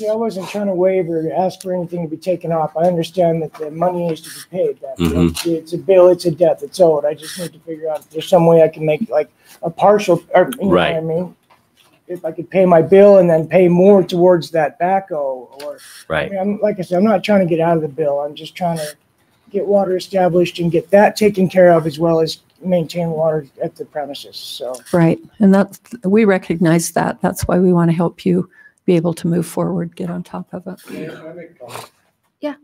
See, I wasn't trying to waive or ask for anything to be taken off. I understand that the money needs to be paid. That it's a bill, it's a debt, it's owed. I just need to figure out if there's some way I can make like a partial, or, you know what I mean? If I could pay my bill and then pay more towards that backhoe, or I mean, like I said, I'm not trying to get out of the bill. I'm just trying to get water established and get that taken care of, as well as maintain water at the premises. So right, and we recognize that. That's why we want to help you be able to move forward, get on top of it. Yeah.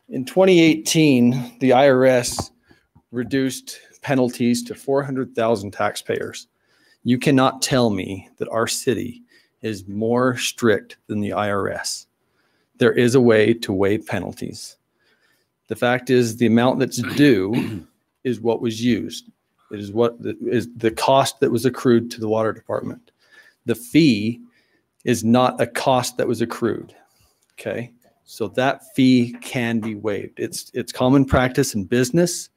In 2018, the IRS reduced penalties to 400,000 taxpayers. You cannot tell me that our city is more strict than the IRS. There is a way to waive penalties. The fact is, the amount that's due is what was used. It is what is the cost that was accrued to the water department. The fee is not a cost that was accrued. Okay, so that fee can be waived. It's common practice in business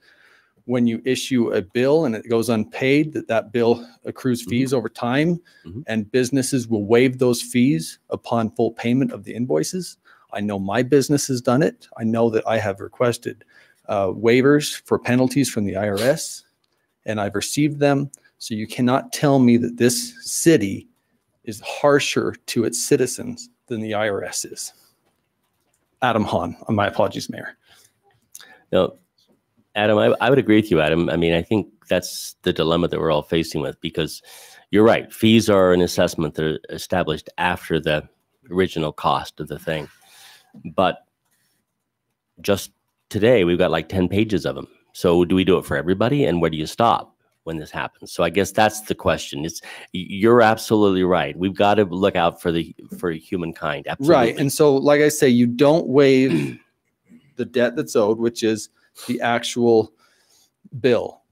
when you issue a bill and it goes unpaid, that bill accrues fees over time, and businesses will waive those fees upon full payment of the invoices. I know my business has done it. I know that I have requested waivers for penalties from the IRS, and I've received them. So you cannot tell me that this city is harsher to its citizens than the IRS is. Adam Hahn, my apologies, Mayor. No, Adam, I would agree with you, Adam. I mean, I think that's the dilemma that we're all facing with, because you're right. Fees are an assessment that are established after the original cost of the thing. But just today, we've got like 10 pages of them. So do we do it for everybody? And where do you stop when this happens? So I guess that's the question. You're absolutely right. We've got to look out for humankind. Absolutely. Right. And so, like I say, you don't waive the debt that's owed, which is the actual bill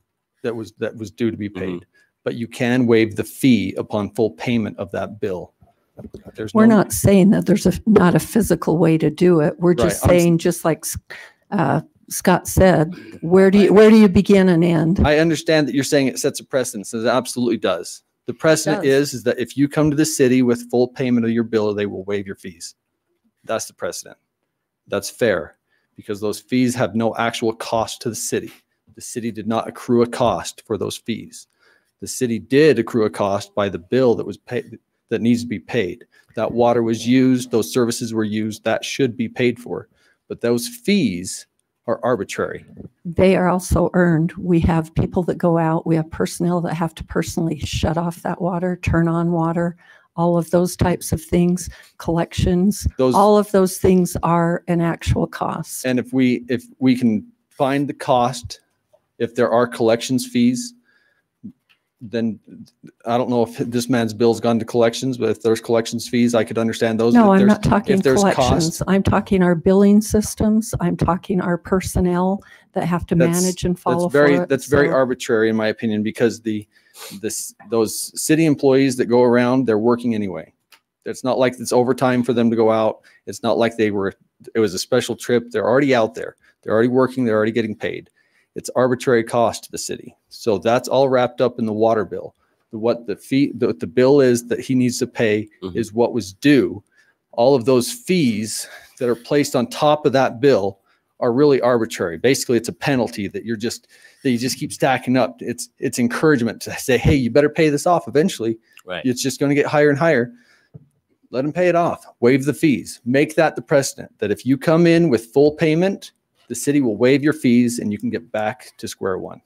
that was due to be paid. But you can waive the fee upon full payment of that bill. We're not saying that there's not a physical way to do it. We're just saying, just like Scott said, where do you begin and end? I understand that you're saying it sets a precedent. It absolutely does. The precedent is that if you come to the city with full payment of your bill, they will waive your fees. That's the precedent. That's fair, because those fees have no actual cost to the city. The city did not accrue a cost for those fees. The city did accrue a cost by the bill that was paid, that needs to be paid. That water was used, those services were used, that should be paid for. But those fees are arbitrary. They are also earned. We have people that go out, we have personnel that have to personally shut off that water, turn on water, all of those types of things, collections, all of those things are an actual cost. And if we can find the cost, if there are collections fees, then I don't know if this man's bill's gone to collections, but if there's collections fees, I could understand those. No, I'm not talking collections. I'm talking our billing systems. I'm talking our personnel that have to manage and follow. That's very arbitrary, in my opinion, because those city employees that go around, they're working anyway. It's not like it's overtime for them to go out. It's not like it was a special trip. They're already out there. They're already working. They're already getting paid. It's arbitrary cost to the city. So that's all wrapped up in the water bill. What the bill is that he needs to pay is what was due. All of those fees that are placed on top of that bill are really arbitrary. Basically, it's a penalty that you just keep stacking up. It's encouragement to say, hey, you better pay this off eventually. Right. It's just going to get higher and higher. Let them pay it off. Waive the fees. Make that the precedent, that if you come in with full payment, the city will waive your fees and you can get back to square one.